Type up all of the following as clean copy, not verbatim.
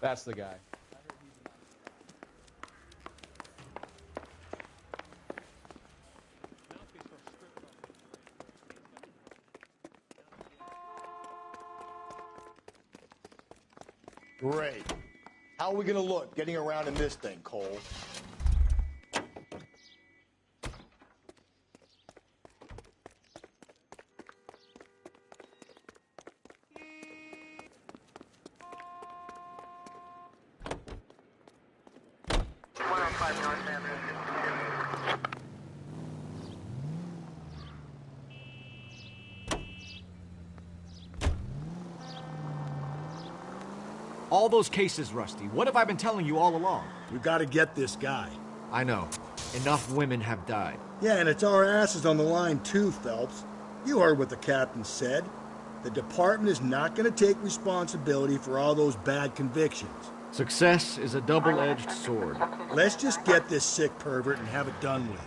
That's the guy. Great. How are we gonna look getting around in this thing, Cole? All those cases, Rusty. What have I been telling you all along? We gotta get this guy. I know. Enough women have died. Yeah, and it's our asses on the line too, Phelps. You heard what the captain said. The department is not gonna take responsibility for all those bad convictions. Success is a double-edged sword. Let's just get this sick pervert and have it done with.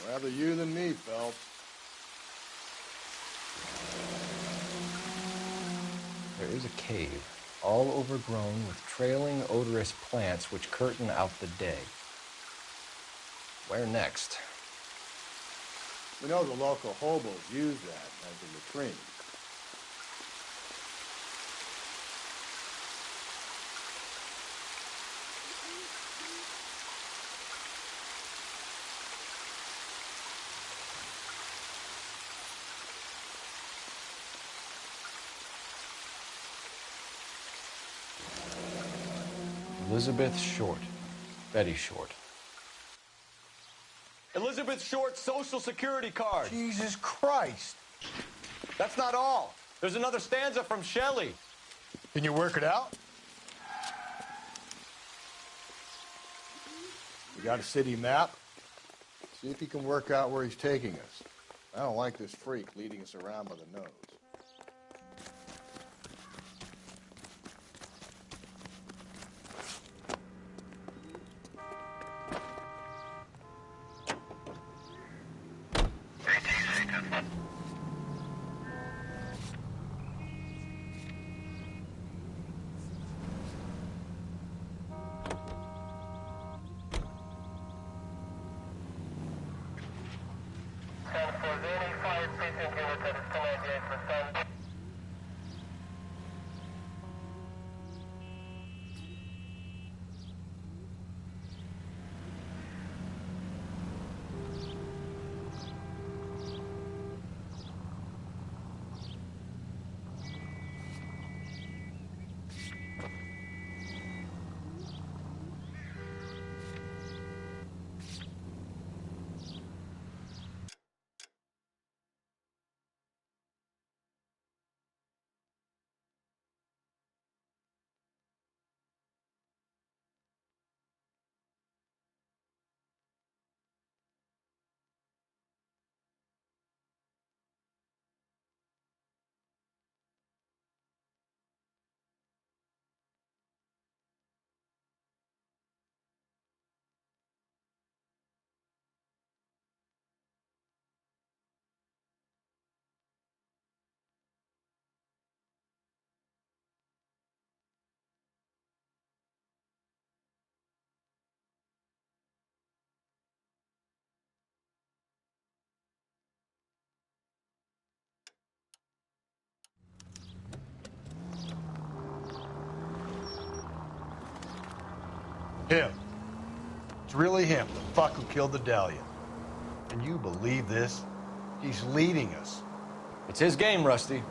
Rather you than me, Phelps. There is a cave, all overgrown with trailing, odorous plants which curtain out the day. Where next? We know the local hobos use that as a latrine. Elizabeth Short. Betty Short. Elizabeth Short's Social Security card. Jesus Christ. That's not all. There's another stanza from Shelley. Can you work it out? We got a city map. See if he can work out where he's taking us. I don't like this freak leading us around by the nose. Him. It's really him, the fuck who killed the Dahlia. Can you believe this? He's leading us. It's his game, Rusty.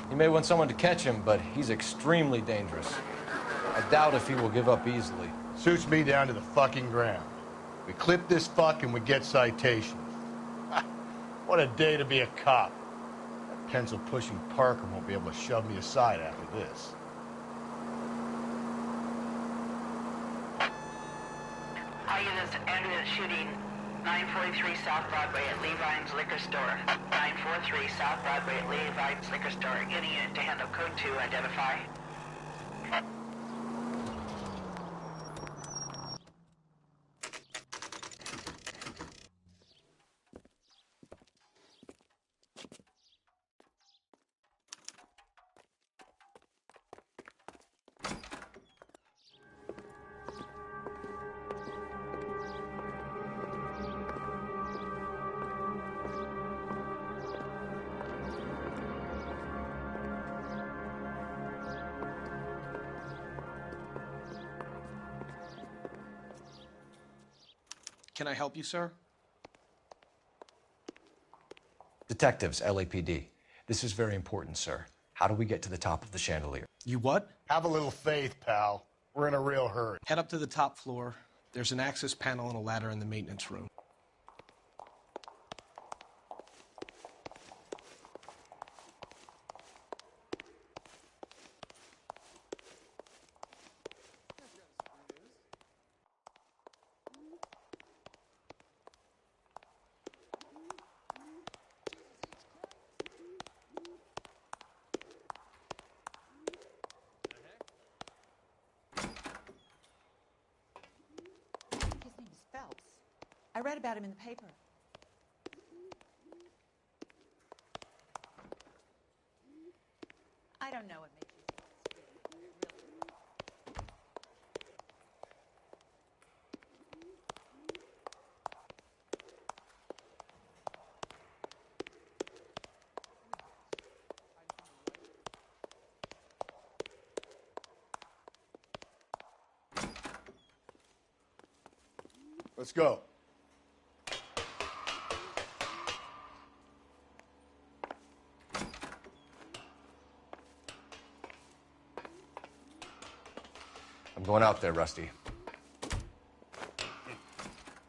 He may want someone to catch him, but he's extremely dangerous. I doubt if he will give up easily. Suits me down to the fucking ground. We clip this fuck and we get citations. What a day to be a cop. pencil-pushing Parker won't be able to shove me aside after this. All units ended shooting 943 South Broadway at Levine's Liquor Store. 943 South Broadway at Levine's Liquor Store. Any unit to handle code 2, identify. Can I help you, sir? Detectives, LAPD. This is very important, sir. How do we get to the top of the chandelier? You what? Have a little faith, pal. We're in a real hurry. Head up to the top floor. There's an access panel and a ladder in the maintenance room. His name is Phelps. I read about him in the paper. I don't know what makes you Let's go. I'm going out there, Rusty.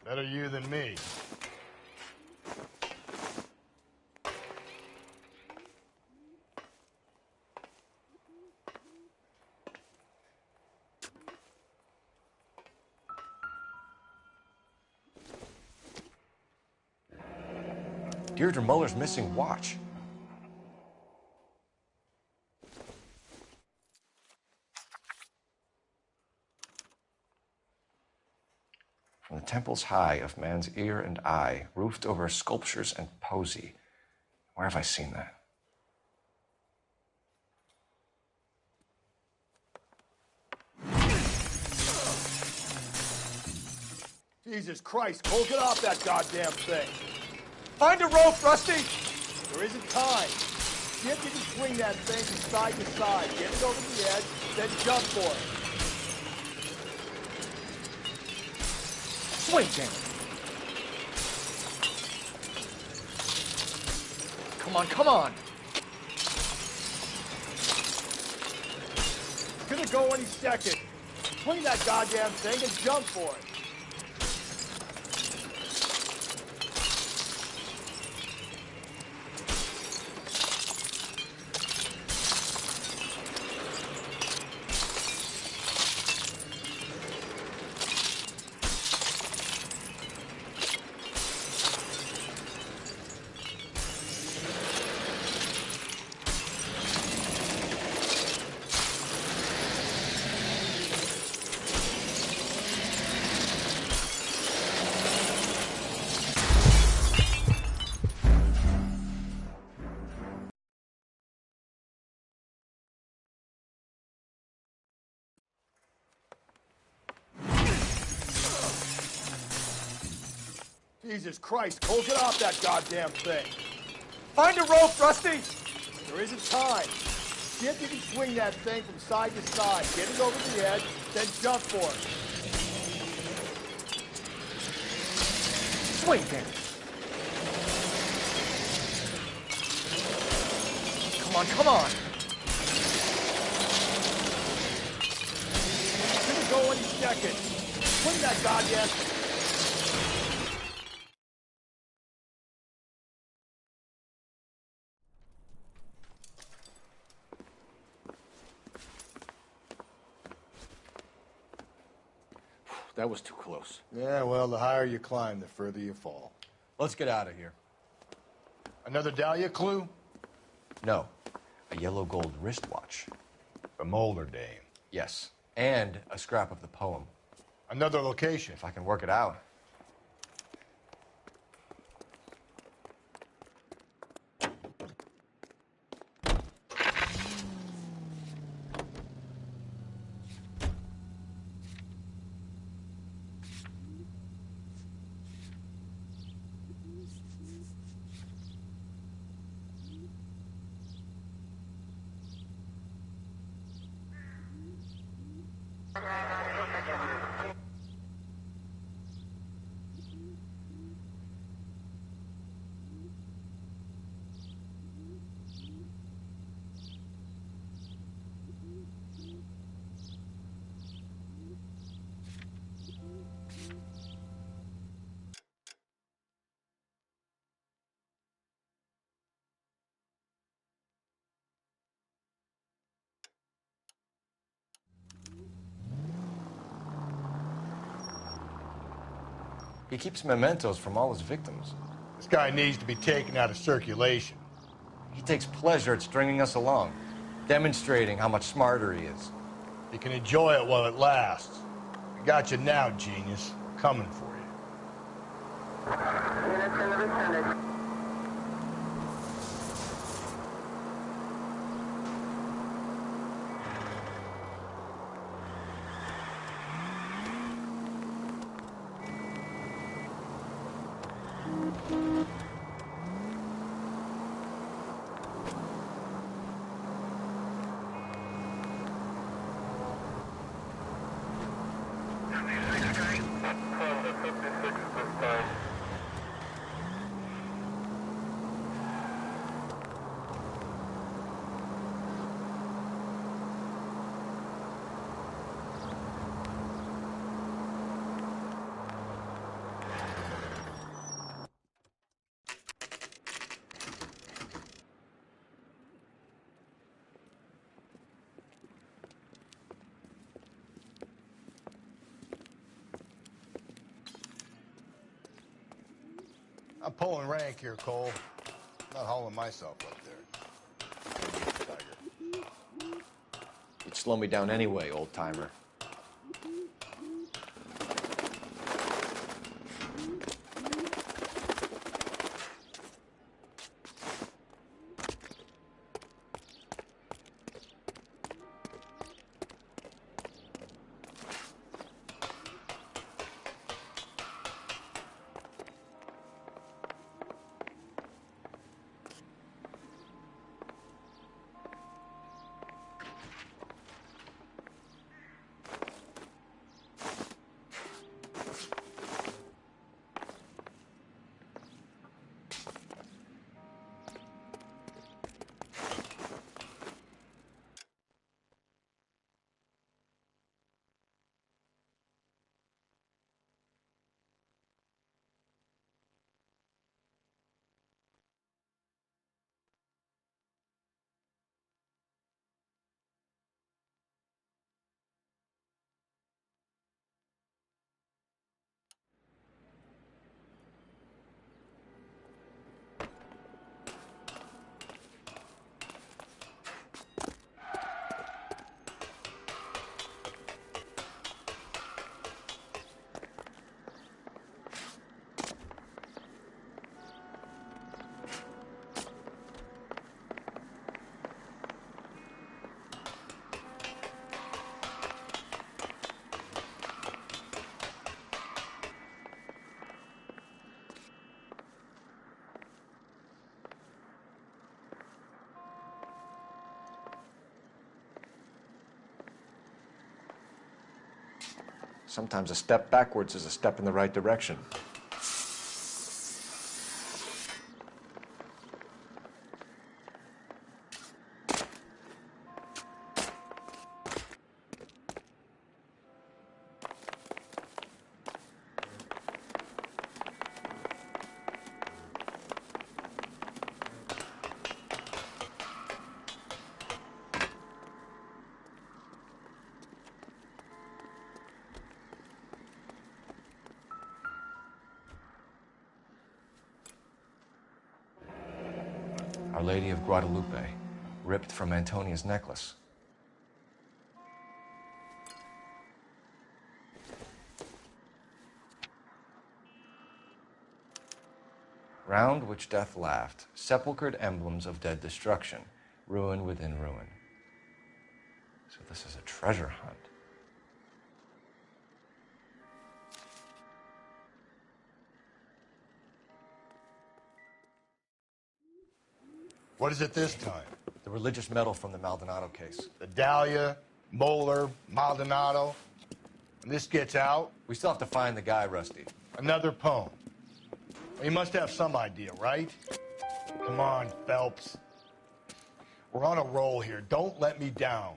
Better you than me. Deirdre Muller's missing watch. From the temples high of man's ear and eye, roofed over sculptures and poesy. Where have I seen that? Jesus Christ, Cole, get off that goddamn thing. Find a rope, Rusty! There isn't time. See if you can swing that thing from side to side. Get it over the edge, then jump for it. Swing, damn it. Come on, come on. It's gonna go any second. Swing that goddamn thing and jump for it. Jesus Christ, Cole, get off that goddamn thing. Find a rope, Rusty! There isn't time. See if you can swing that thing from side to side. Get it over the edge, then jump for it. Swing, damn it. Come on, come on. It's gonna go any second. Swing that goddamn... That was too close. Yeah, well, the higher you climb, the further you fall. Let's get out of here. Another Dahlia clue? No, a yellow gold wristwatch. The Molder dame. Yes, and a scrap of the poem, Another location. if I can work it out. He keeps mementos from all his victims. This guy needs to be taken out of circulation. He takes pleasure at stringing us along, demonstrating how much smarter he is. You can enjoy it while it lasts. I got you now, genius. Coming for you. Units in the vicinity. I'm pulling rank here, Cole. Not hauling myself up there. Tiger. You'd slow me down anyway, old-timer. Sometimes a step backwards is a step in the right direction. Our Lady of Guadalupe, ripped from Antonia's necklace. Round which death laughed, sepulchred emblems of dead destruction, ruin within ruin. So this is a treasure hunt. What is it this time? The religious medal from the Maldonado case. The Dahlia, Moeller, Maldonado. When this gets out, We still have to find the guy, Rusty. another poem. You must have some idea, right? Come on, Phelps. We're on a roll here. Don't let me down.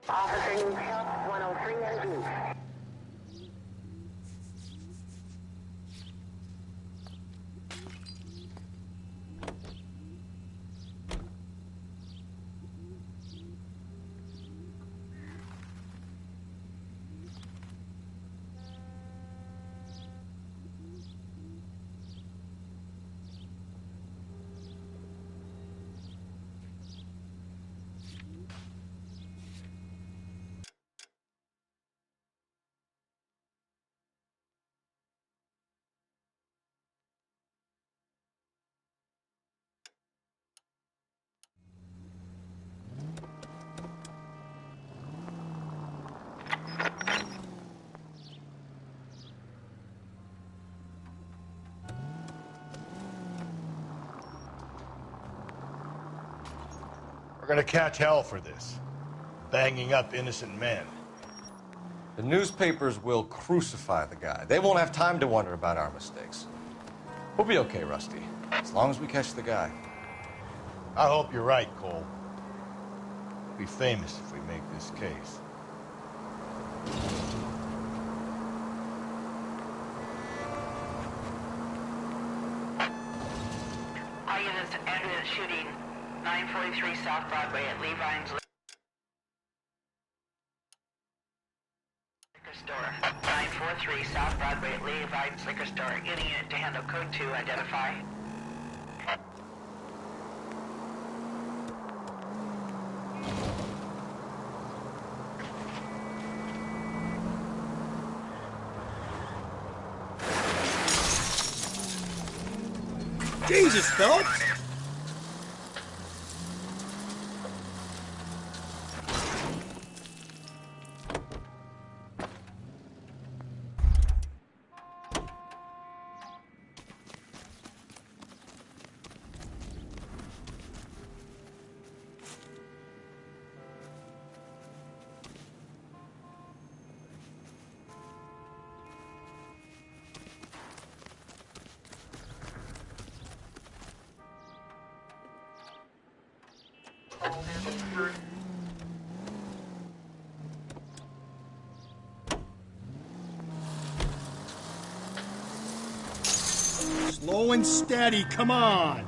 Officer needs help, 103 MD. We're gonna catch hell for this. Banging up innocent men. The newspapers will crucify the guy. They won't have time to wonder about our mistakes. We'll be okay, Rusty, as long as we catch the guy. I hope you're right, Cole. We'll be famous if we make this case. All units entered the shooting 943 South Broadway at Levine's Liquor Store. 943 South Broadway at Levine's Liquor Store. Any unit to handle code 2, identify. Jesus, Phelps! Slow and steady, come on!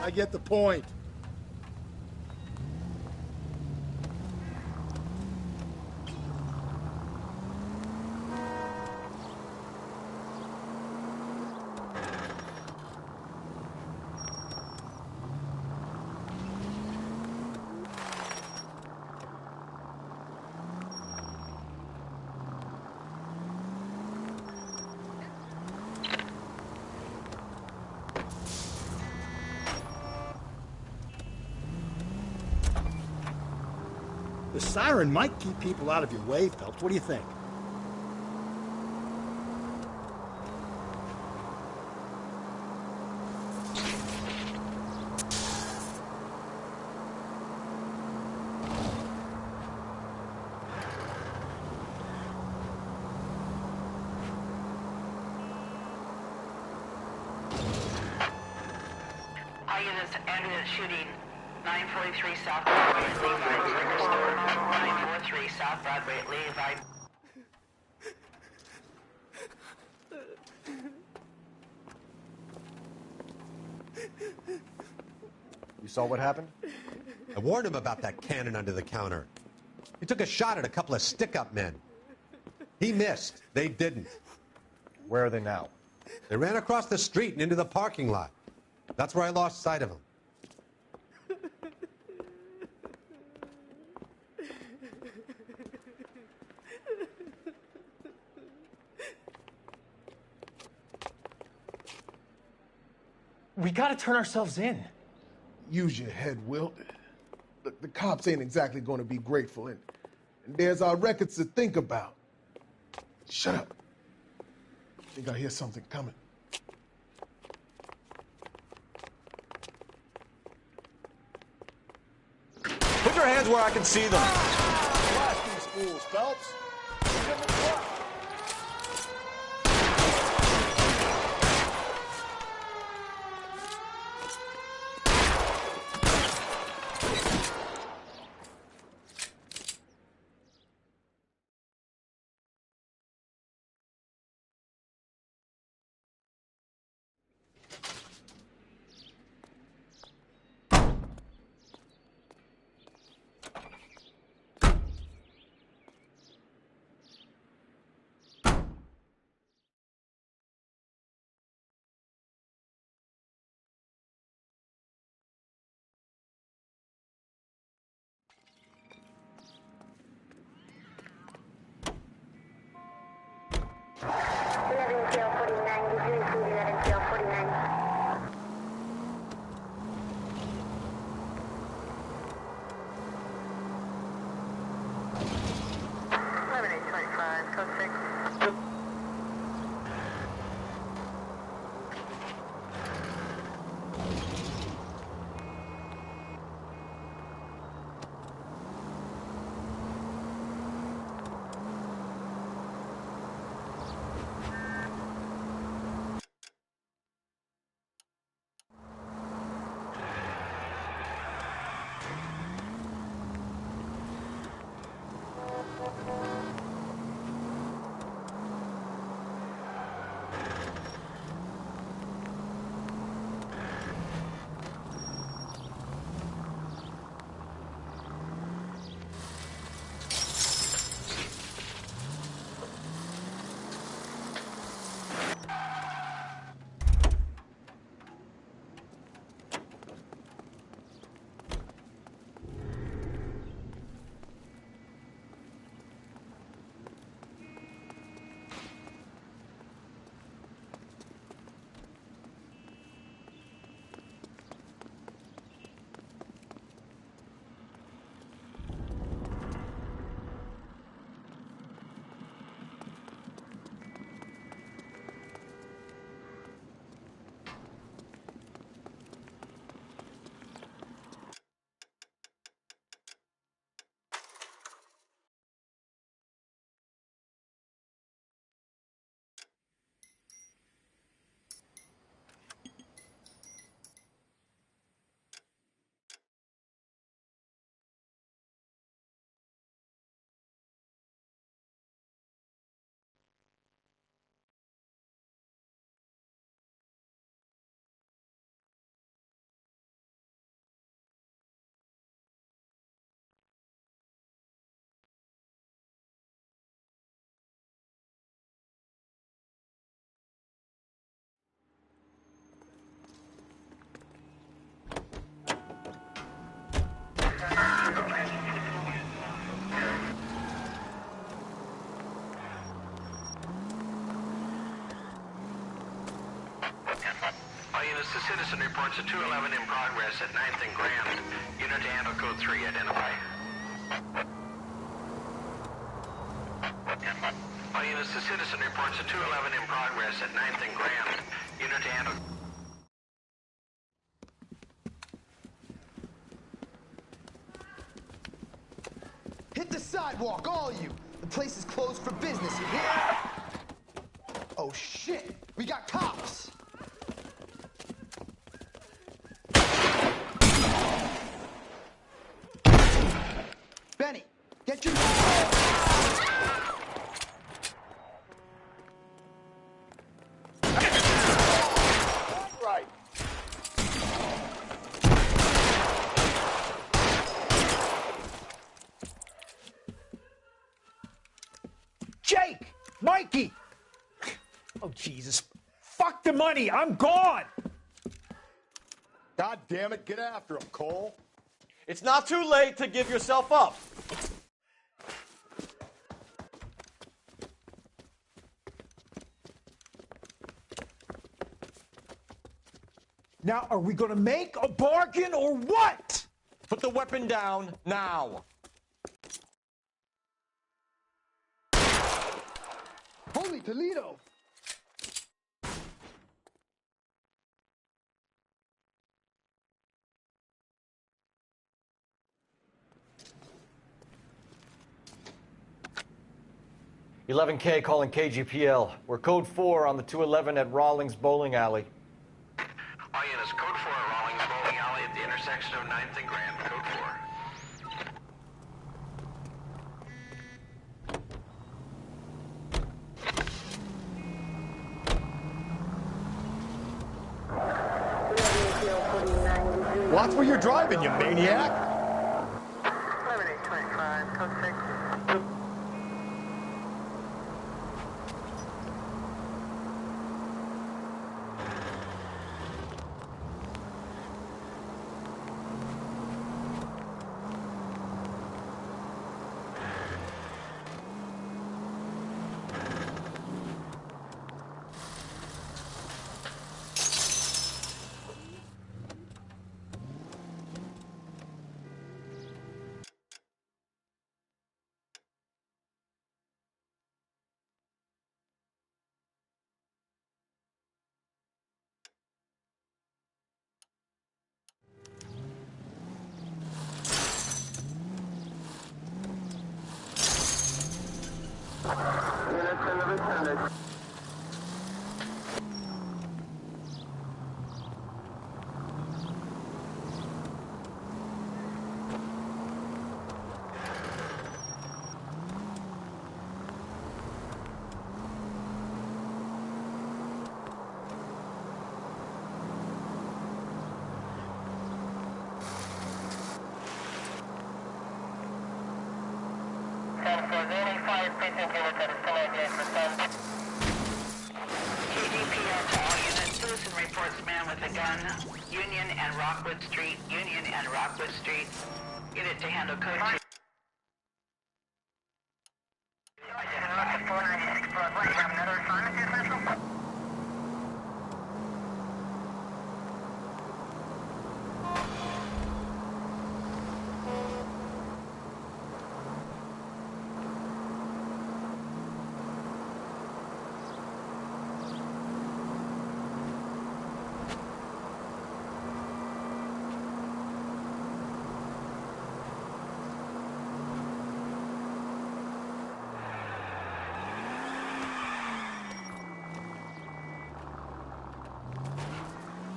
I get the point. The siren might keep people out of your way, Phelps. What do you think? All units, ambulance shooting 943 South Broadway at Levi's Liquor Store. 943 South Broadway at Levi's. You saw what happened? I warned him about that cannon under the counter. He took a shot at a couple of stick-up men. He missed. They didn't. Where are they now? They ran across the street and into the parking lot. That's where I lost sight of them. We gotta turn ourselves in. Use your head, Wilt. The cops ain't exactly going to be grateful, and there's our records to think about. Shut up. I think I hear something coming. Put your hands where I can see them. Blast these fools, Phelps. Give them a shot. The citizen reports a 211 in progress at 9th and Grand. Unit to handle code 3. Identify. a citizen reports a 211 in progress at 9th and Grand. Unit to handle. Hit the sidewalk, all of you. The place is closed for business, you hear? Oh, shit. We got cops. Benny, get your... Right. Jake! Mikey! Oh, Jesus. Fuck the money. I'm gone. God damn it, get after him, Cole. It's not too late to give yourself up. Now, are we going to make a bargain or what? Put the weapon down now. Holy Toledo! 11K calling KGPL. We're code 4 on the 211 at Rawlings Bowling Alley. All units, code 4 at Rawlings Bowling Alley at the intersection of 9th and Grand. Code 4. Watch where you're driving, you maniac. 11:25, code 6. KDPL to all units. Citizen reports man with a gun. Union and Rockwood Street. Union and Rockwood Street. Unit to handle code 2.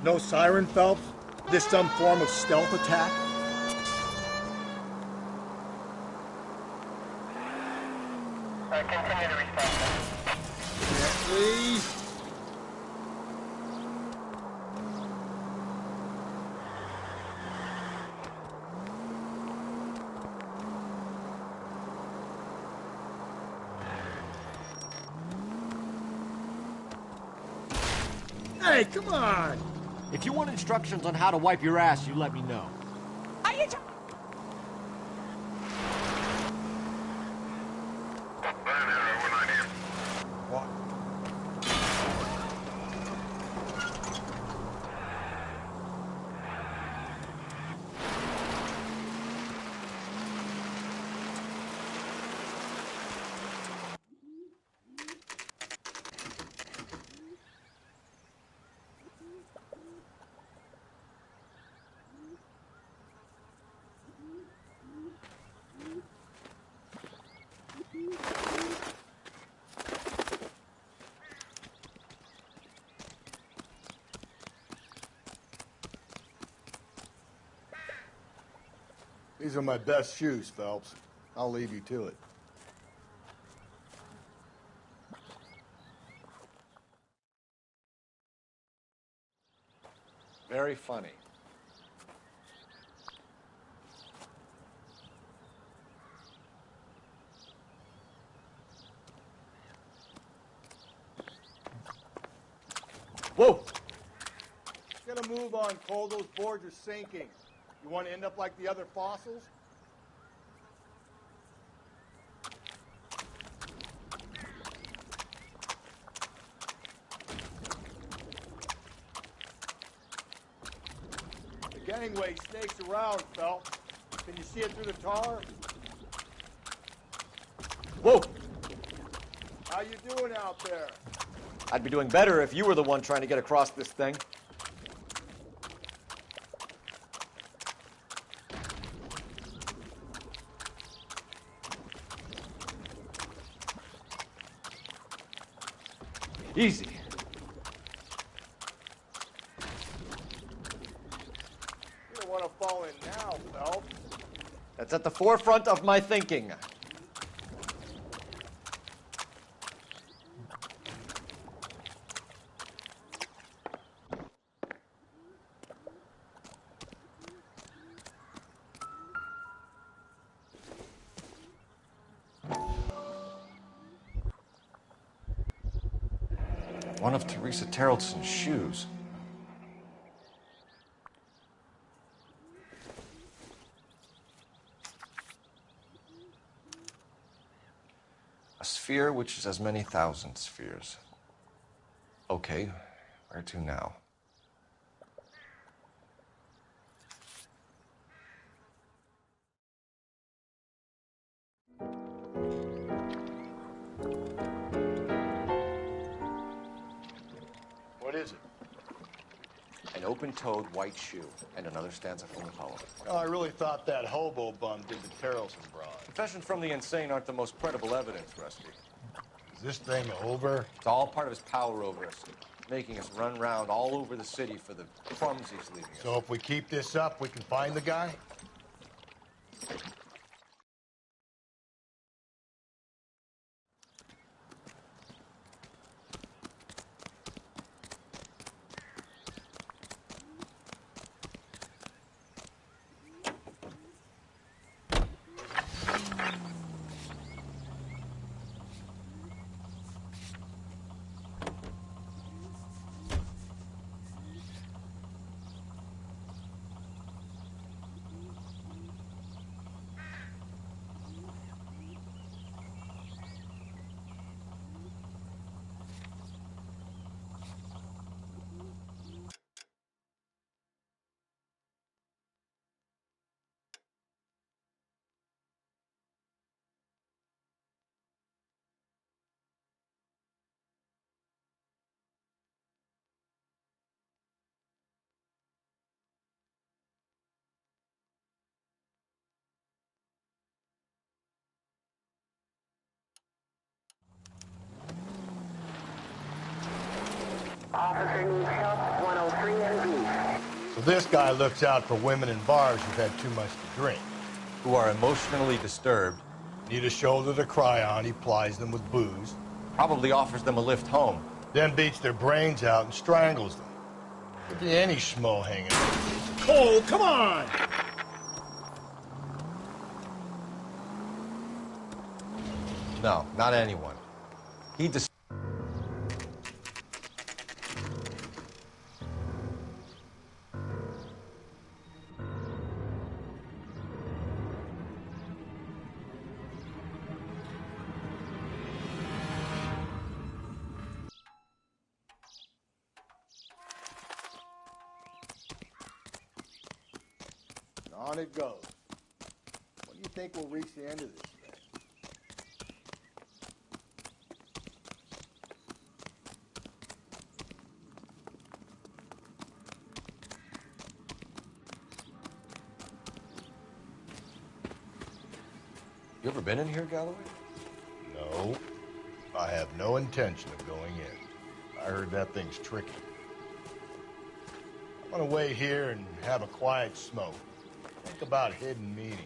No siren, Phelps? This some form of stealth attack? Continue to respond. Gently. Hey, come on! If you want instructions on how to wipe your ass, you let me know. Are you What? These are my best shoes, Phelps. I'll leave you to it. Very funny. Whoa! Get a move on, Cole. Those boards are sinking. You want to end up like the other fossils? The gangway snakes around, Phelps. Can you see it through the tar? Whoa! How you doing out there? I'd be doing better if you were the one trying to get across this thing. Easy. You don't want to fall in now, Phelps. That's at the forefront of my thinking. One of Teresa Terreldson's shoes. A sphere which is as many thousand spheres. Okay, where to now? What is it? An open-toed white shoe and another stanza from the poem. Oh, I really thought that hobo bum did the Terrelson broad. Confessions from the insane aren't the most credible evidence, Rusty. Is this thing over? It's all part of his power over us, making us run round all over the city for the crumbs he's leaving us. So if we keep this up, we can find the guy? Officer needs help, 103 and So this guy looks out for women in bars who've had too much to drink. Who are emotionally disturbed. Need a shoulder to cry on, he plies them with booze. Probably offers them a lift home. Then beats their brains out and strangles them. Could be any schmo hanging out. Cole, come on! No, not anyone. He dis- On it goes. When do you think we'll reach the end of this thing? You ever been in here, Galloway? No. I have no intention of going in. I heard that thing's tricky. I want to wait here and have a quiet smoke. And Talk about hidden meanings.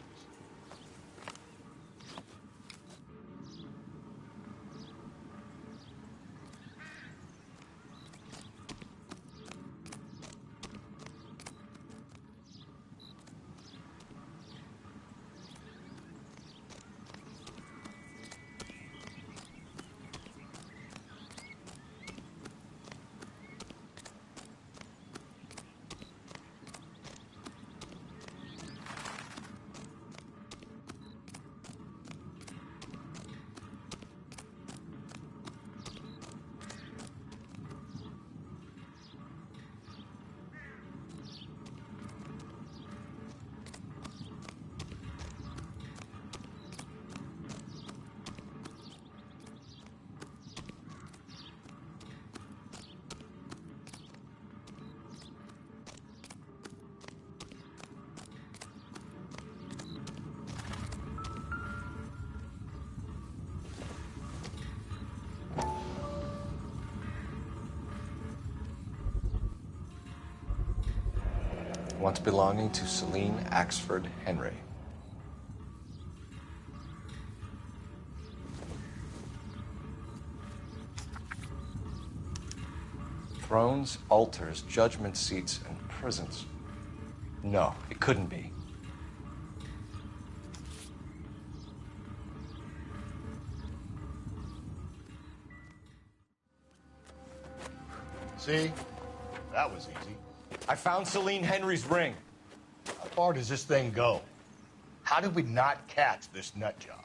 Once belonging to Celine Axford Henry. Thrones, altars, judgment seats, and prisons. No, it couldn't be. See? That was easy. I found Celine Henry's ring. How far does this thing go? How did we not catch this nut job?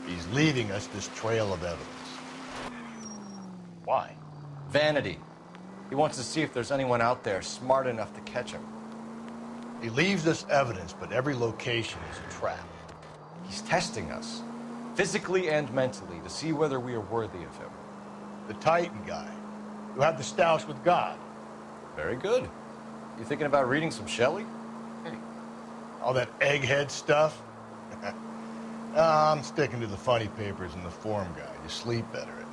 He's leaving us this trail of evidence. Why? Vanity. He wants to see if there's anyone out there smart enough to catch him. He leaves us evidence, but every location is a trap. He's testing us, physically and mentally, to see whether we are worthy of him. The Titan guy, who had the stoush with God. Very good. You thinking about reading some Shelley? All that egghead stuff? I'm sticking to the funny papers and the form guide. You sleep better at night.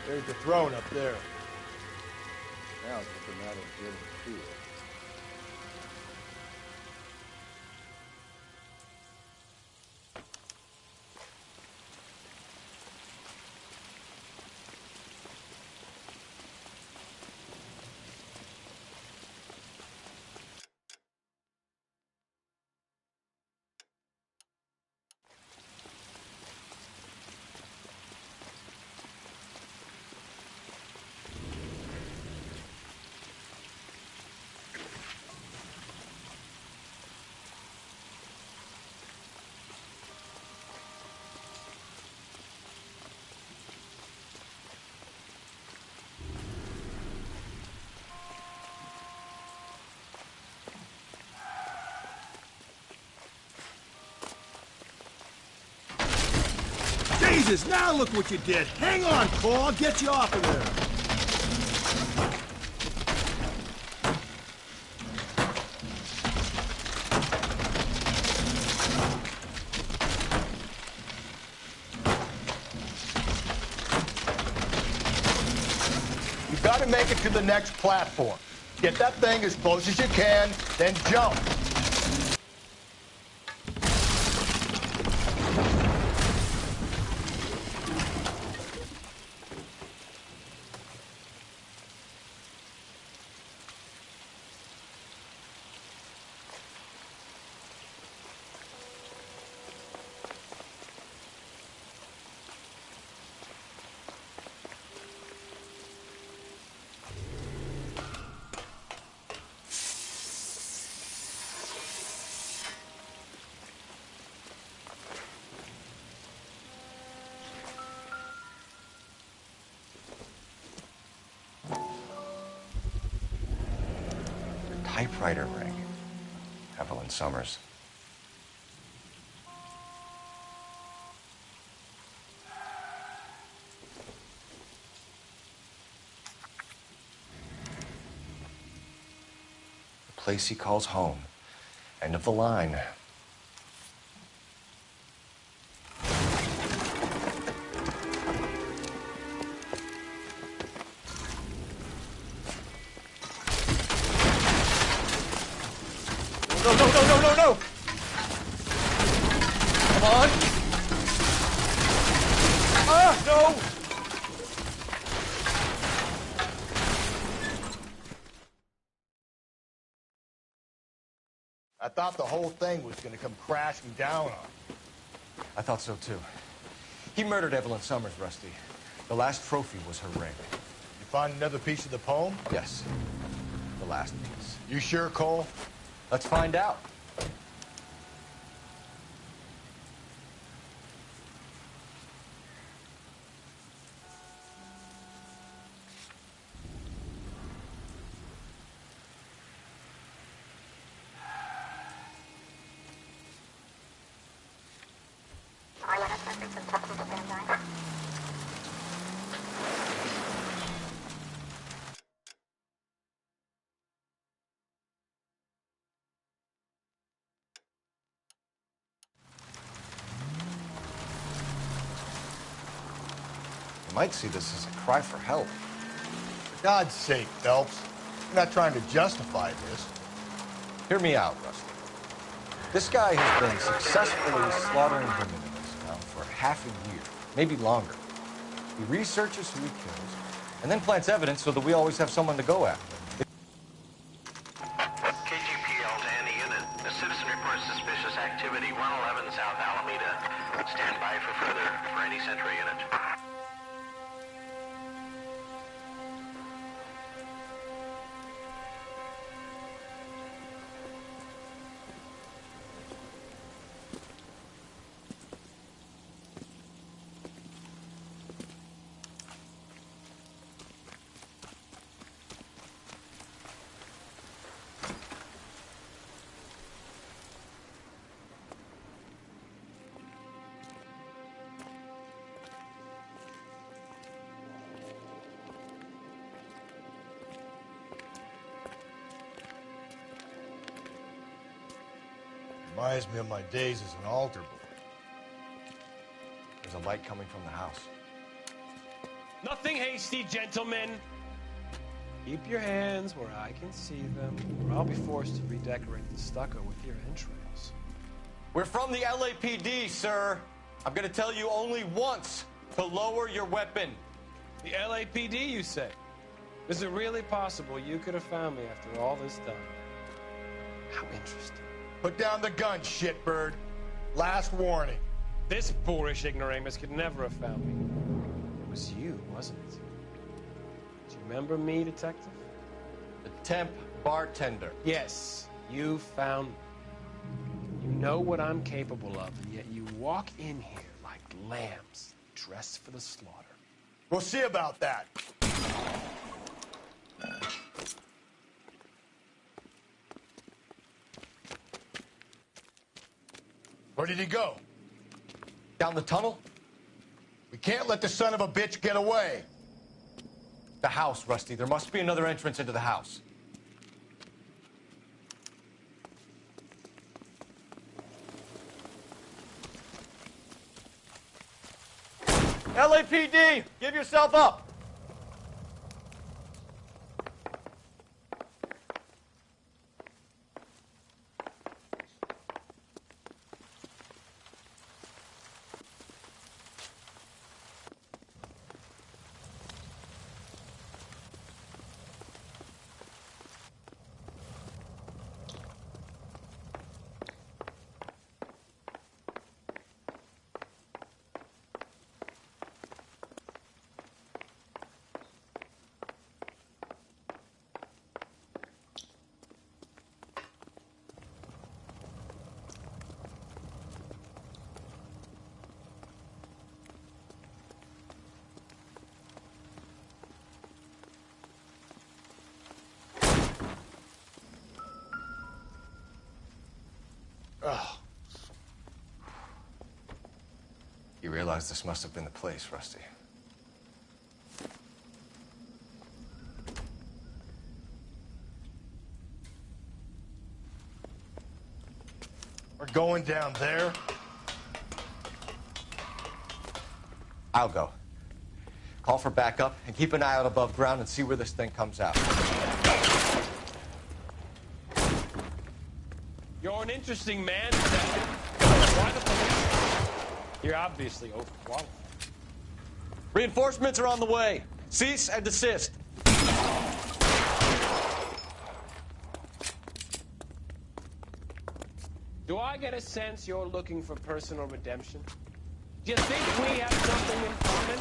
There's the throne up there. Now it's just a matter of getting to it. Jesus, now look what you did. Hang on, Cole. I'll get you off of there. You gotta make it to the next platform. Get that thing as close as you can, then jump. Typewriter ring. Evelyn Summers. The place he calls home. End of the line. No, no, no, no, no, no! Come on! Ah, no! I thought the whole thing was gonna come crashing down on you. I thought so, too. He murdered Evelyn Summers, Rusty. The last trophy was her ring. You find another piece of the poem? Yes. The last piece. You sure, Cole? Let's find out. You might see this as a cry for help. For God's sake, Phelps. You're not trying to justify this. Hear me out, Rusty. This guy has been successfully slaughtering women in this town for half a year, maybe longer. He researches who he kills, and then plants evidence so that we always have someone to go after. KGPL to any unit. A citizen reports suspicious activity 111 South Alameda. Stand by for further for any Sentry unit. Reminds me of my days as an altar boy. There's a light coming from the house. Nothing hasty, gentlemen. Keep your hands where I can see them, or I'll be forced to redecorate the stucco with your entrails. We're from the LAPD, sir. I'm gonna tell you only once to lower your weapon. The LAPD, you say? Is it really possible you could have found me after all this time? How interesting. Put down the gun, shitbird. Last warning. This boorish ignoramus could never have found me. It was you, wasn't it? Do you remember me, detective? The temp bartender. Yes, you found me. You know what I'm capable of, and yet you walk in here like lambs dressed for the slaughter. We'll see about that. Where did he go? Down the tunnel? We can't let the son of a bitch get away. The house, Rusty. There must be another entrance into the house. LAPD, give yourself up. Ugh. You realize this must have been the place, Rusty. We're going down there? I'll go. Call for backup and keep an eye out above ground and see where this thing comes out. You're an interesting man, detective. Why the police? You're obviously overqualified. Reinforcements are on the way. Cease and desist. Do I get a sense you're looking for personal redemption? Do you think we have something in common?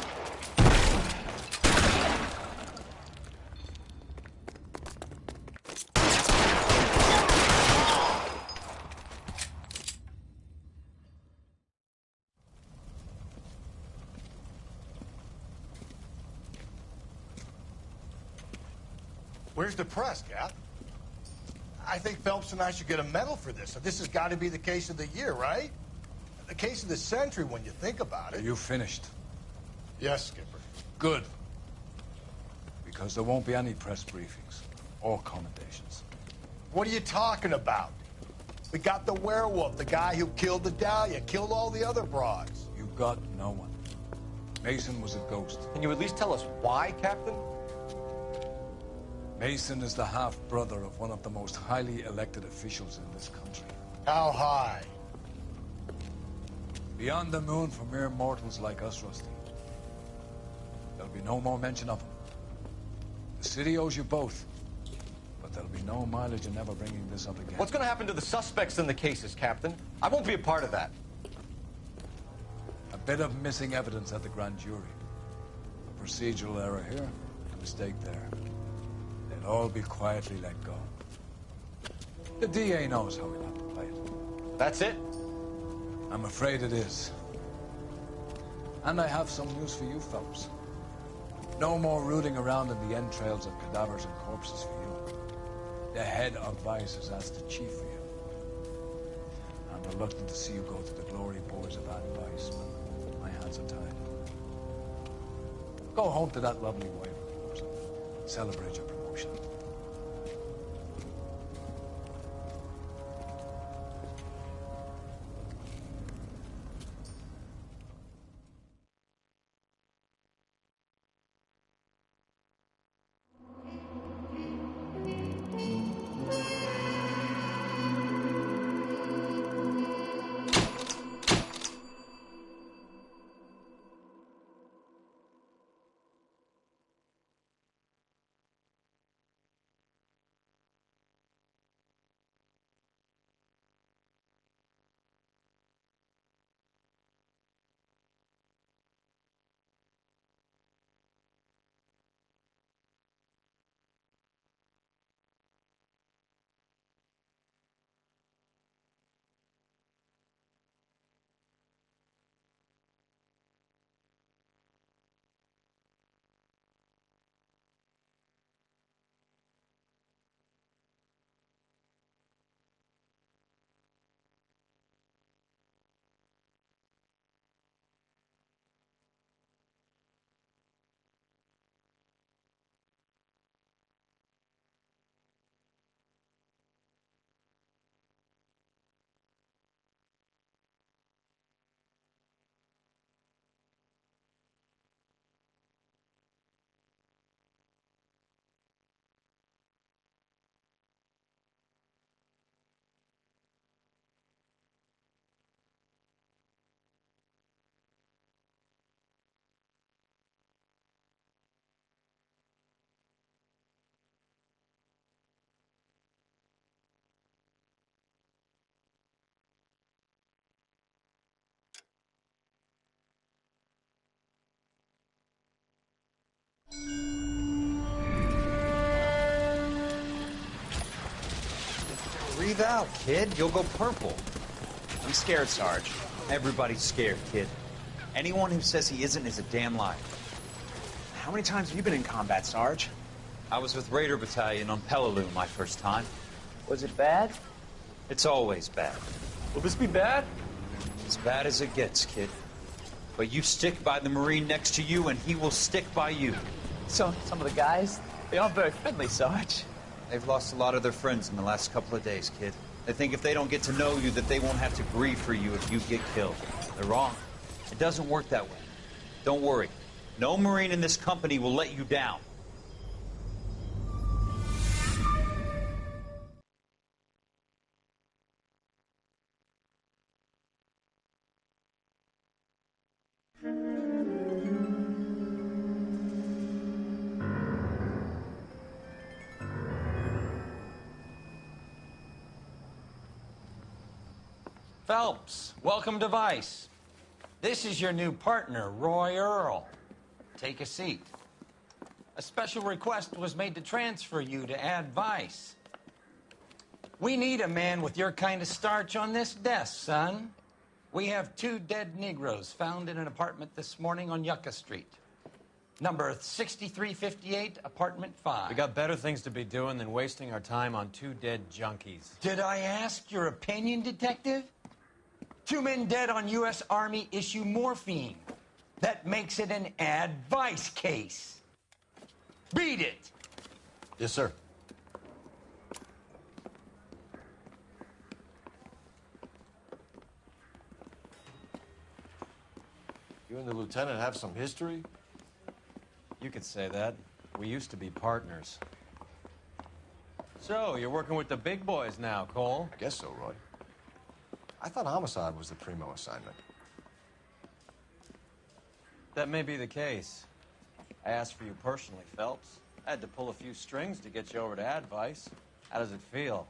Where's the press, Cap? I think Phelps and I should get a medal for this. This has got to be the case of the year, right? The case of the century when you think about it. Are you finished? Yes, Skipper. Good. Because there won't be any press briefings or commendations. What are you talking about? We got the werewolf, the guy who killed the Dahlia, killed all the other broads. You got no one. Mason was a ghost. Can you at least tell us why, Captain? Mason is the half-brother of one of the most highly elected officials in this country. How high? Beyond the moon for mere mortals like us, Rusty. There'll be no more mention of him. The city owes you both. But there'll be no mileage in ever bringing this up again. What's going to happen to the suspects in the cases, Captain? I won't be a part of that. A bit of missing evidence at the grand jury. A procedural error here, a mistake there. They'll all be quietly let go. The DA knows how he'll have to play it. That's it? I'm afraid it is. And I have some news for you, Phelps. No more rooting around in the entrails of cadavers and corpses for you. The head of Vice has asked the chief for you. I'm reluctant to see you go to the glory boards of that Vice, but my hands are tied. Go home to that lovely wife of yours and celebrate your promotion. Breathe out, kid. You'll go purple. I'm scared, Sarge. Everybody's scared, kid. Anyone who says he isn't is a damn liar. How many times have you been in combat, Sarge? I was with Raider Battalion on Peleliu my first time. Was it bad? It's always bad. Will this be bad? As bad as it gets, kid. But you stick by the Marine next to you, and he will stick by you. So, some of the guys, they aren't very friendly, Sarge. They've lost a lot of their friends in the last couple of days, kid. They think if they don't get to know you, that they won't have to grieve for you if you get killed. They're wrong. It doesn't work that way. Don't worry. No Marine in this company will let you down. Phelps, welcome to Vice. This is your new partner, Roy Earl. Take a seat. A special request was made to transfer you to Ad Vice. We need a man with your kind of starch on this desk, son. We have 2 dead Negroes found in an apartment this morning on Yucca Street. Number 6358, apartment 5. We got better things to be doing than wasting our time on 2 dead junkies. Did I ask your opinion, detective? 2 men dead on U.S. Army issue morphine. That makes it an advice case. Beat it! Yes, sir. You and the lieutenant have some history? You could say that. We used to be partners. So, you're working with the big boys now, Cole? I guess so, Roy. I thought homicide was the primo assignment. That may be the case. I asked for you personally, Phelps. I had to pull a few strings to get you over to Advice. How does it feel?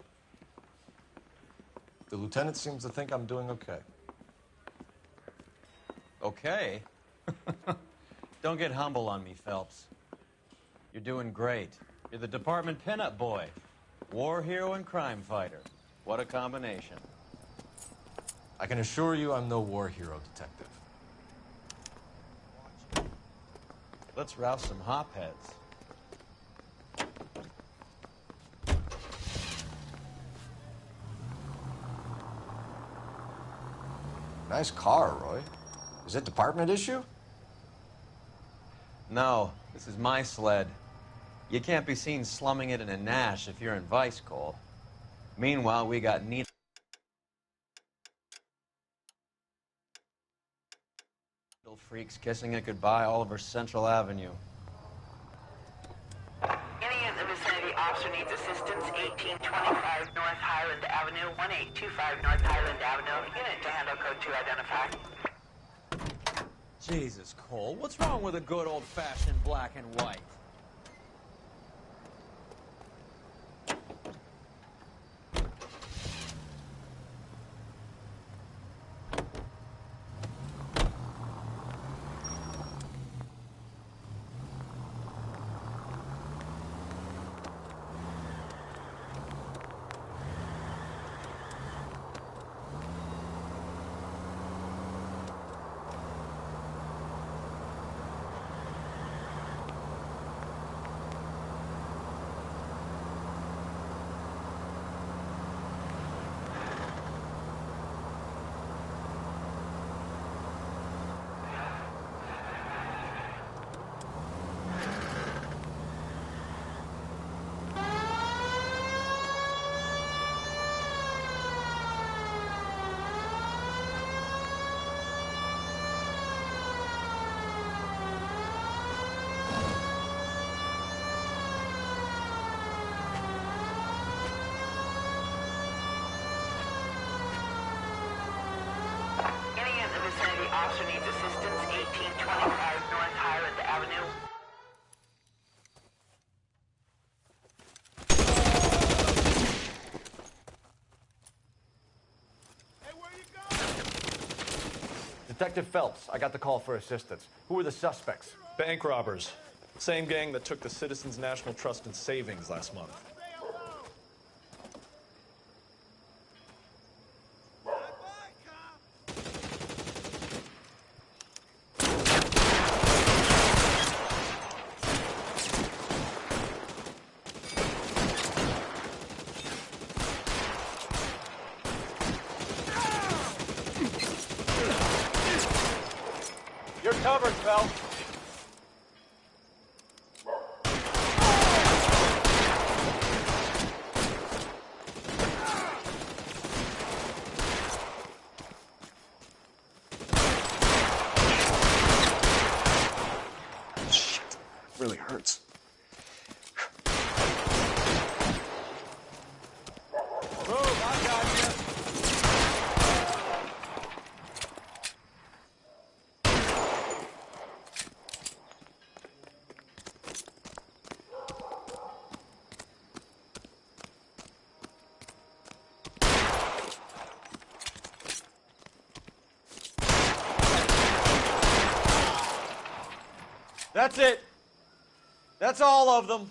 The lieutenant seems to think I'm doing okay. Okay? Don't get humble on me, Phelps. You're doing great. You're the department pinup boy. War hero and crime fighter. What a combination. I can assure you I'm no war hero, detective. Let's rouse some hopheads. Nice car, Roy. Is it department issue? No, this is my sled. You can't be seen slumming it in a Nash if you're in Vice, Cole. Meanwhile, we got needle freaks kissing it goodbye all over Central Avenue. Any in the vicinity officer needs assistance, 1825 North Highland Avenue, 1825 North Highland Avenue. Unit to handle code 2 identify. Jesus, Cole, what's wrong with a good old-fashioned black and white? Officer needs assistance, 1825 North Highland Avenue. Detective Phelps, I got the call for assistance. Who are the suspects? Bank robbers. Same gang that took the Citizens National Trust and Savings last month. covered, Phelps. Shit. Really hurts. Move, I got you. That's it. That's all of them.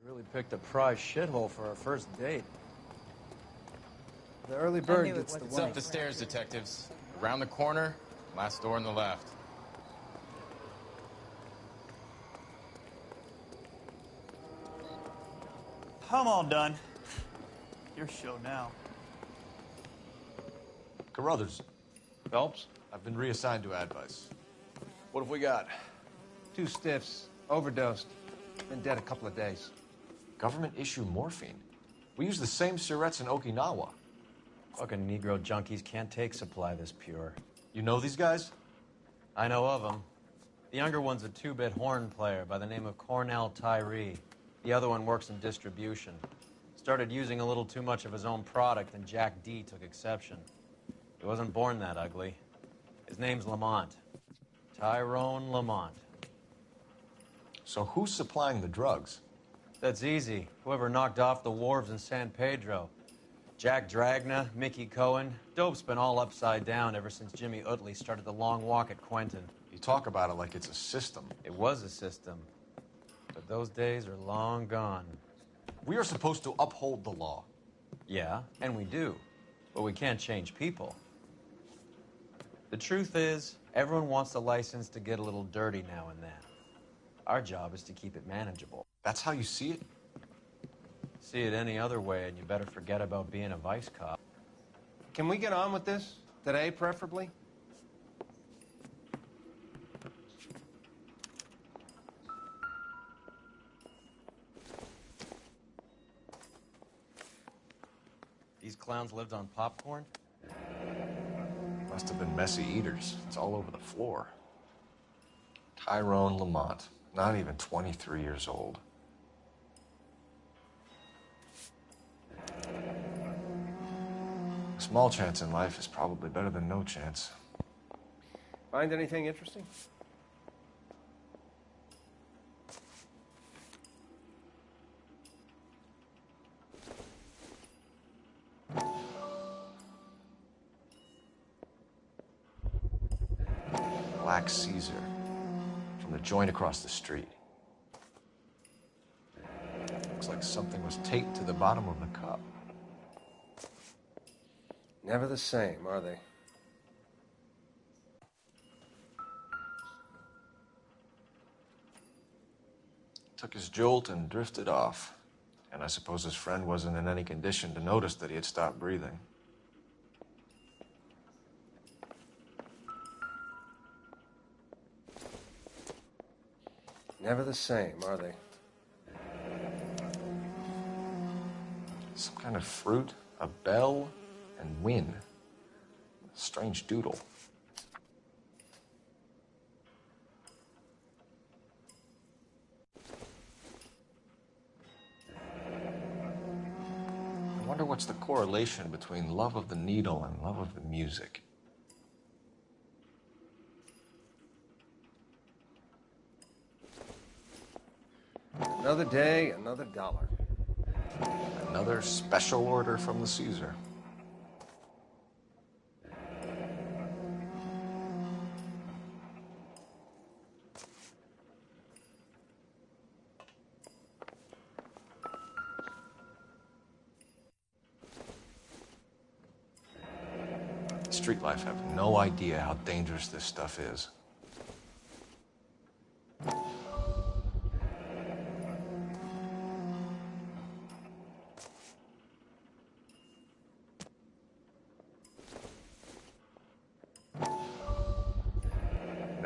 You really picked a prize shithole for our first date. The early bird gets the It's up the stairs, detectives. Around the corner, last door on the left. I'm all done. Your show now. Carruthers, Phelps? I've been reassigned to Advice. What have we got? 2 stiffs, overdosed, been dead a couple of days. Government issue morphine. We use the same syrettes in Okinawa. Fucking Negro junkies can't take supply this pure. You know these guys? I know of them. The younger one's a 2-bit horn player by the name of Cornell Tyree. The other one works in distribution. Started using a little too much of his own product, and Jack D took exception. He wasn't born that ugly. His name's Lamont. Tyrone Lamont. So who's supplying the drugs? That's easy. Whoever knocked off the wharves in San Pedro. Jack Dragna, Mickey Cohen. Dope's been all upside down ever since Jimmy Utley started the long walk at Quentin. You talk about it like it's a system. It was a system. But those days are long gone. We are supposed to uphold the law. Yeah, and we do. But we can't change people. The truth is, everyone wants the license to get a little dirty now and then. Our job is to keep it manageable. That's how you see it? See it any other way, and you better forget about being a vice cop. Can we get on with this? Today, preferably? These clowns lived on popcorn? Must have been messy eaters. It's all over the floor. Tyrone Lamont, not even 23 years old. A small chance in life is probably better than no chance. Find anything interesting? Black Caesar from the the joint across the street. Looks like something was taped to the bottom of the cup. Never the same, are they? Took his jolt and drifted off. And I suppose his friend wasn't in any condition to notice that he had stopped breathing. Never the same, are they? Some kind of fruit, a bell, and win. A strange doodle. I wonder what's the correlation between love of the needle and love of the music. Another day, another dollar. Another special order from the Caesar. Street life have no idea how dangerous this stuff is.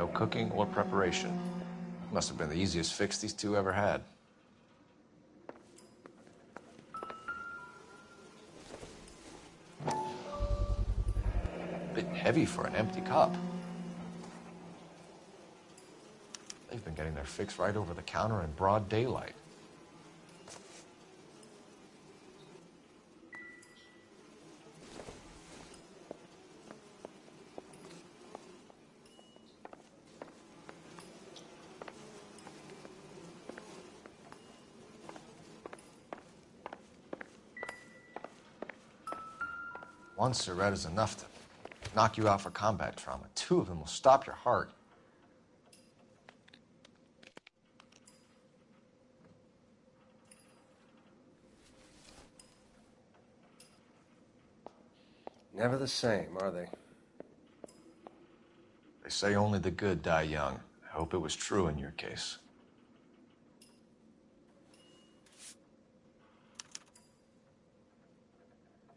No cooking or preparation. Must have been the easiest fix these two ever had. Bit heavy for an empty cup. They've been getting their fix right over the counter in broad daylight. One cigarette is enough to knock you out for combat trauma. Two of them will stop your heart. Never the same, are they? They say only the good die young. I hope it was true in your case.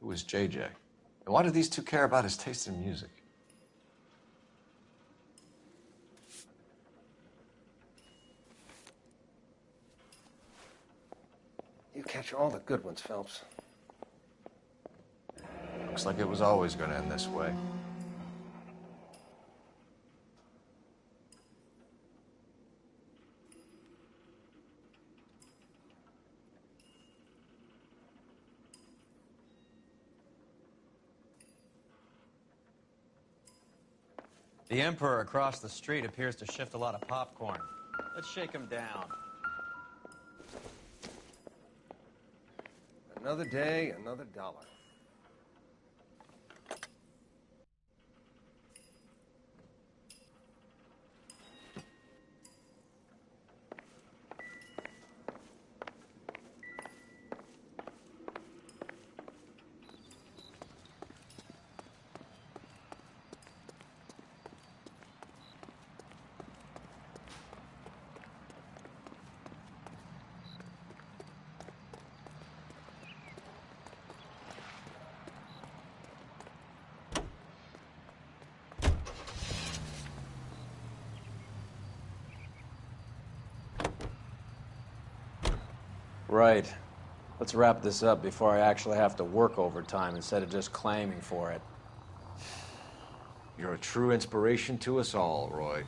Who was JJ? And why do these two care about his taste in music? You catch all the good ones, Phelps. Looks like it was always going to end this way. The Emperor across the street appears to shift a lot of popcorn. Let's shake him down. Another day, another dollar. Right. Let's wrap this up before I actually have to work overtime instead of just claiming for it. You're a true inspiration to us all, Roy.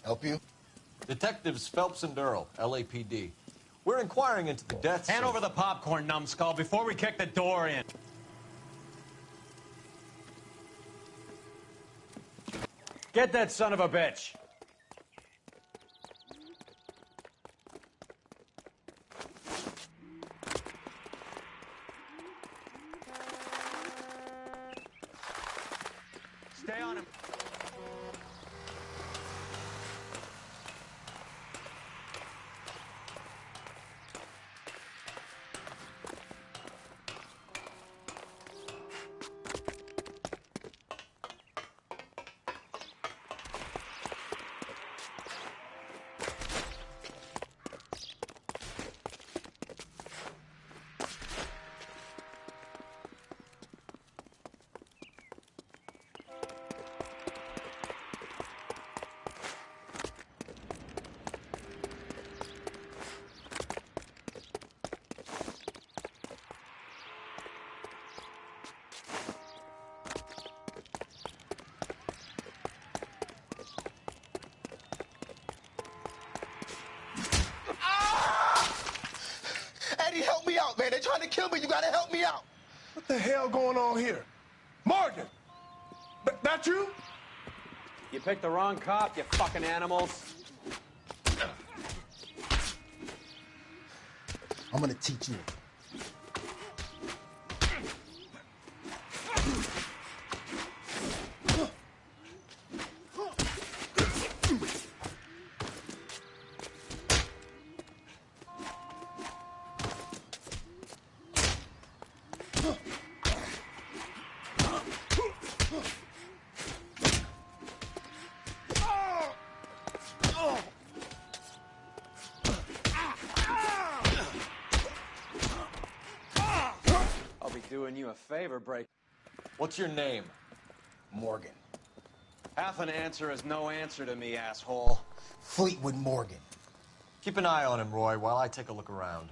Help you? Detectives Phelps and Earl, LAPD. We're inquiring into the deaths Hand of... over the popcorn, numbskull, before we kick the door in. Get that son of a bitch! Stay on him. Eddie, help me out, man. They're trying to kill me. You gotta help me out. What the hell going on here? Morgan! That you? You picked the wrong cop, you fucking animals. I'm gonna teach you. I'll be doing you a favor, break. What's your name? Morgan. Half an answer is no answer to me, asshole. Fleetwood Morgan. Keep an eye on him, Roy, while I take a look around.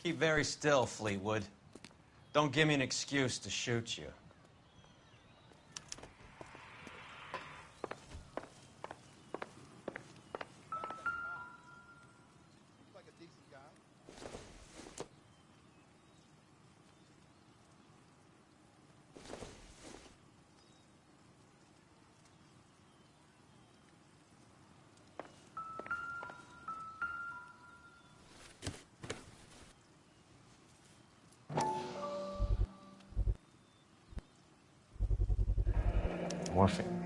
Keep very still, Fleetwood. Don't give me an excuse to shoot you. Morphine.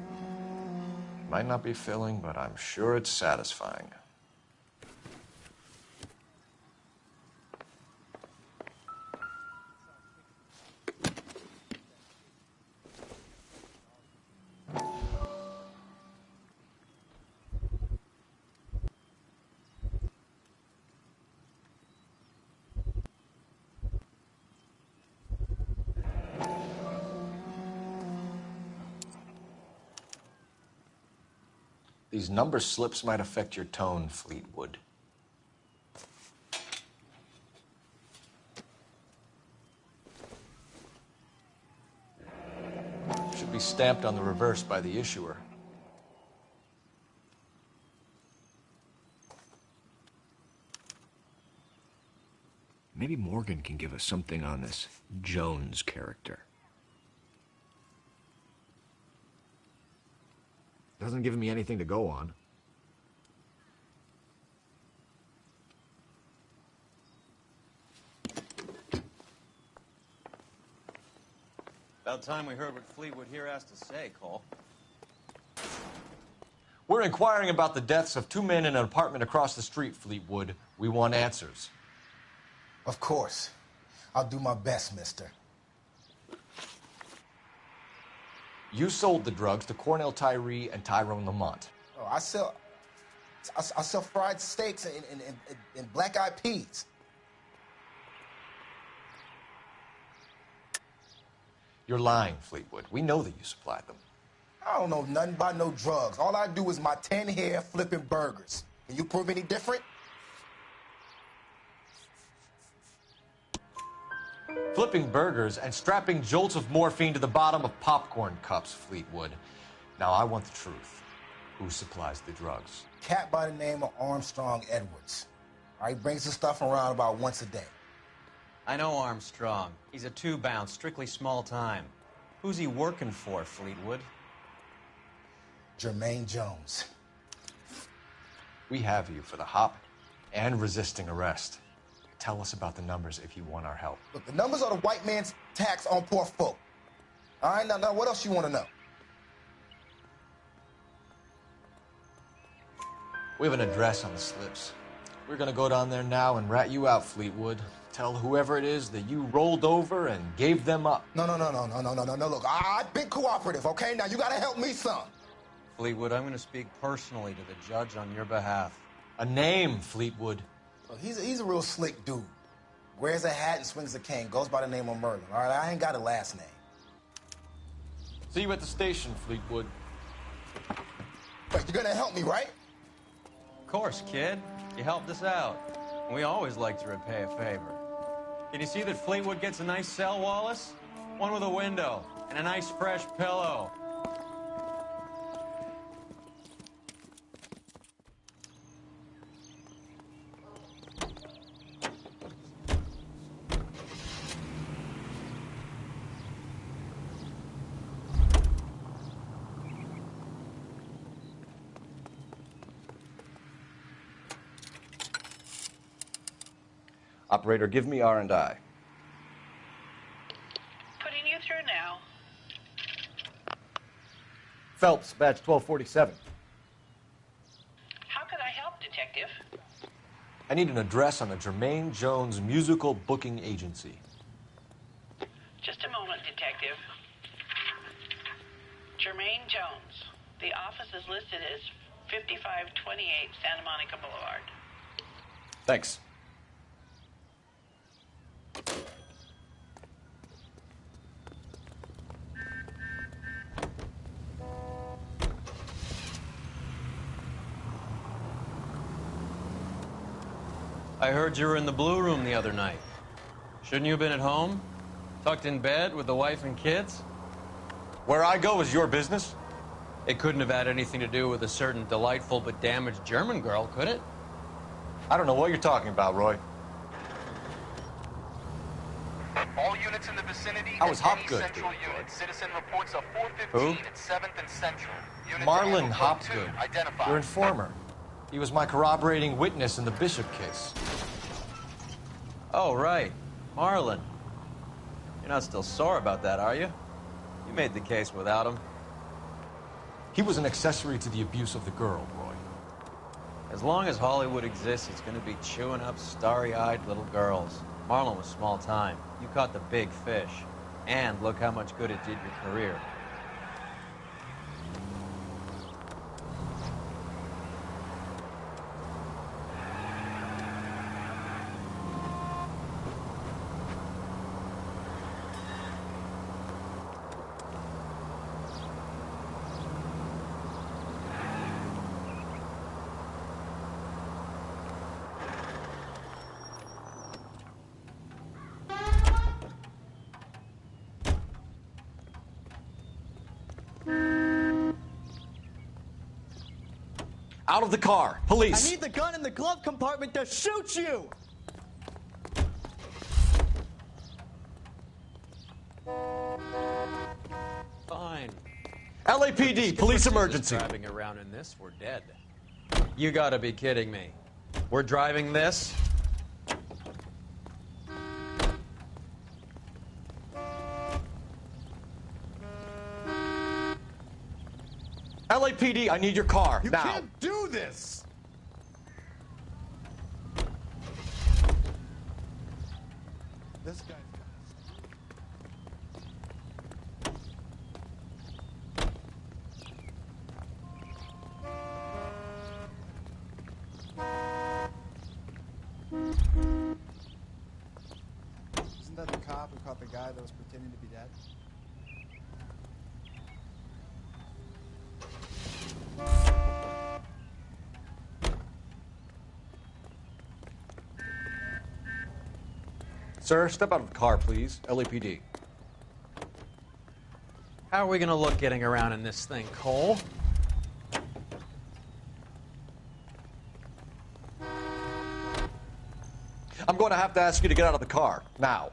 Might not be filling, but I'm sure it's satisfying. These number slips might affect your tone, Fleetwood. Should be stamped on the reverse by the issuer. Maybe Morgan can give us something on this Jones character. Doesn't give me anything to go on. About time we heard what Fleetwood here has to say, Cole. We're inquiring about the deaths of two men in an apartment across the street, Fleetwood. We want answers. Of course. I'll do my best, mister. You sold the drugs to Cornell Tyree and Tyrone Lamont. Oh, I sell fried steaks and black-eyed peas. You're lying, Fleetwood. We know that you supplied them. I don't know nothing about no drugs. All I do is my 10 hair flipping burgers. Can you prove any different? Flipping burgers and strapping jolts of morphine to the bottom of popcorn cups, Fleetwood. Now, I want the truth. Who supplies the drugs? Cat by the name of Armstrong Edwards. All right, brings the stuff around about once a day. I know Armstrong. He's a two-bounce, strictly small time. Who's he working for, Fleetwood? Jermaine Jones. We have you for the hop and resisting arrest. Tell us about the numbers if you want our help. Look, the numbers are the white man's tax on poor folk. All right, now what else you want to know? We have an address on the slips. We're gonna go down there now and rat you out, Fleetwood. Tell whoever it is that you rolled over and gave them up. No. Look, I've been cooperative, okay? Now you gotta help me some. Fleetwood, I'm going to speak personally to the judge on your behalf. A name, Fleetwood. Look, he's a real slick dude. Wears a hat and swings a cane. Goes by the name of Merlin. All right, I ain't got a last name. See you at the station, Fleetwood. Wait, you're gonna help me, right? Of course, kid. You helped us out. We always like to repay a favor. Can you see that Fleetwood gets a nice cell, Wallace? One with a window and a nice fresh pillow. Operator, give me R&I. Putting you through now. Phelps, badge 1247. How can I help, Detective? I need an address on the Jermaine Jones Musical Booking Agency. Just a moment, Detective. Jermaine Jones. The office is listed as 5528 Santa Monica Boulevard. Thanks. I heard you were in the Blue Room the other night. Shouldn't you have been at home? Tucked in bed with the wife and kids? Where I go is your business? It couldn't have had anything to do with a certain delightful but damaged German girl, could it? I don't know what you're talking about, Roy. All units in the vicinity. I was and any Hopgood. Central unit. Citizen reports of 415 Who? at 7th and Central. Unit Marlon to Hopgood. Identified. Your informer. He was my corroborating witness in the Bishop case. Oh, right. Marlon. You're not still sore about that, are you? You made the case without him. He was an accessory to the abuse of the girl, Roy. As long as Hollywood exists, it's going to be chewing up starry-eyed little girls. Marlon was small time. You caught the big fish. And look how much good it did your career. Out of the car. Police. I need the gun in the glove compartment to shoot you! Fine. LAPD, police emergency. Driving around in this, we're dead. You gotta be kidding me. We're driving this? LAPD, I need your car, You now. can't do this! This guy. Isn't that the cop who caught the guy that was pretending to be dead? Sir, step out of the car, please. LAPD. How are we gonna look getting around in this thing, Cole? I'm going to have to ask you to get out of the car, now.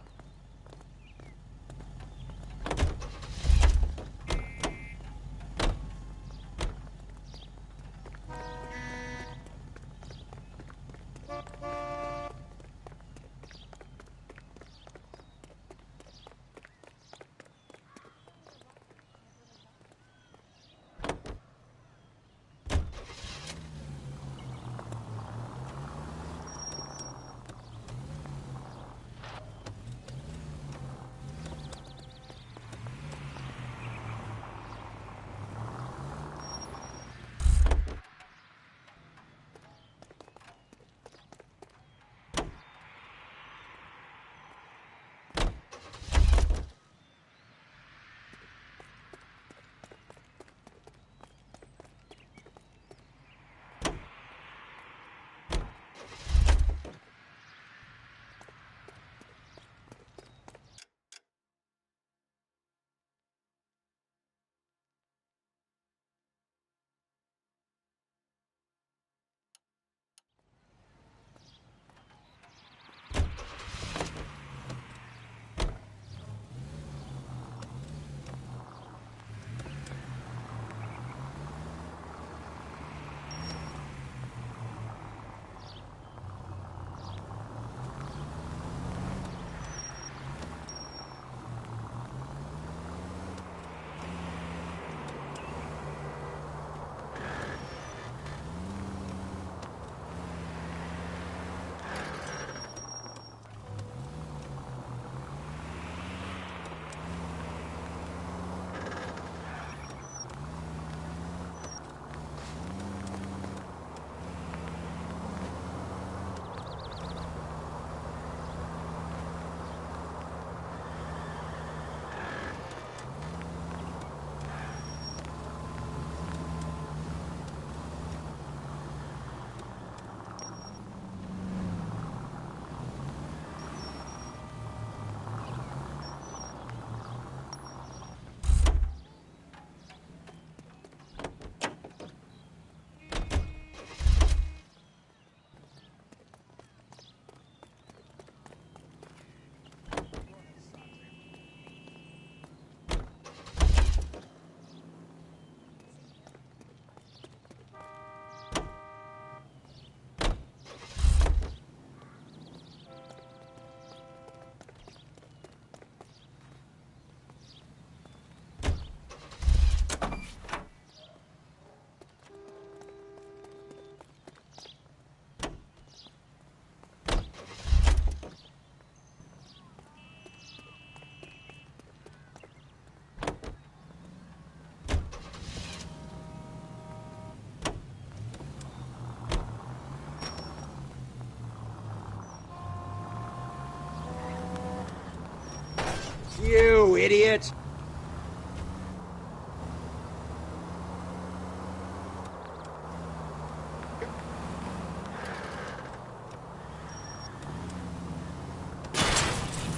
You idiot!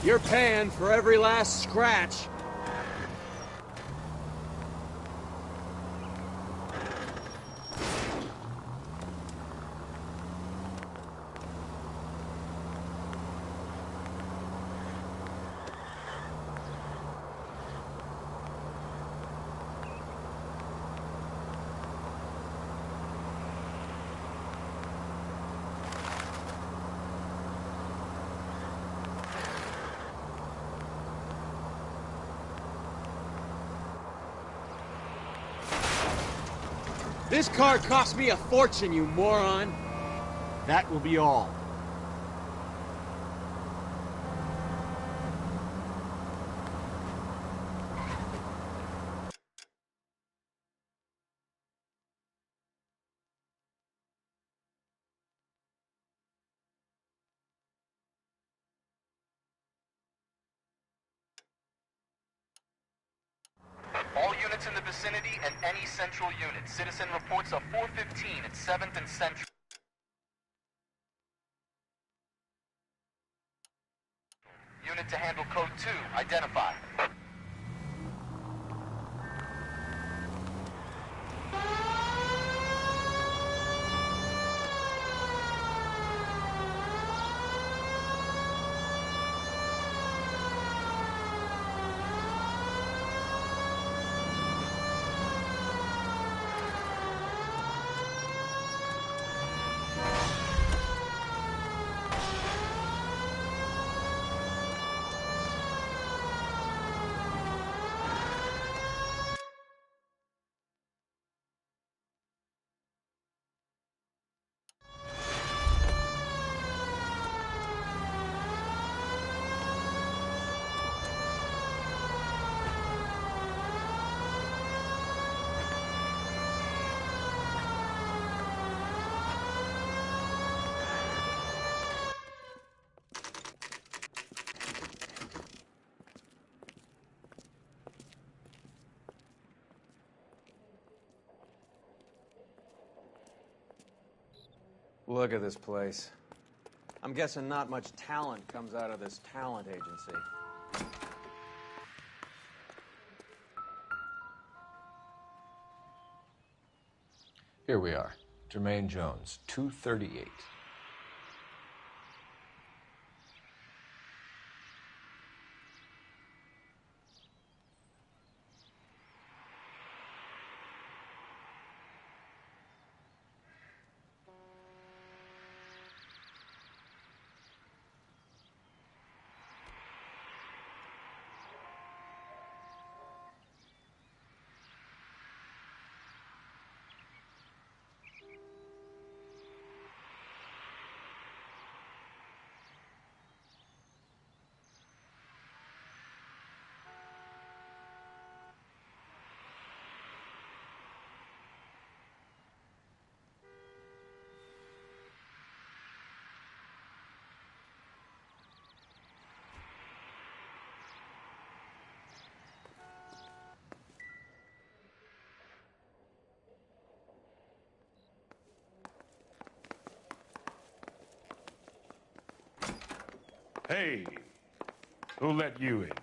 You're paying for every last scratch. This car cost me a fortune, you moron! That will be all. All units in the vicinity and any central unit. Citizen reports of 415 at 7th and Central. Unit to handle code 2. Identify. Look at this place. I'm guessing not much talent comes out of this talent agency. Here we are. Jermaine Jones, 238. Hey, who let you in?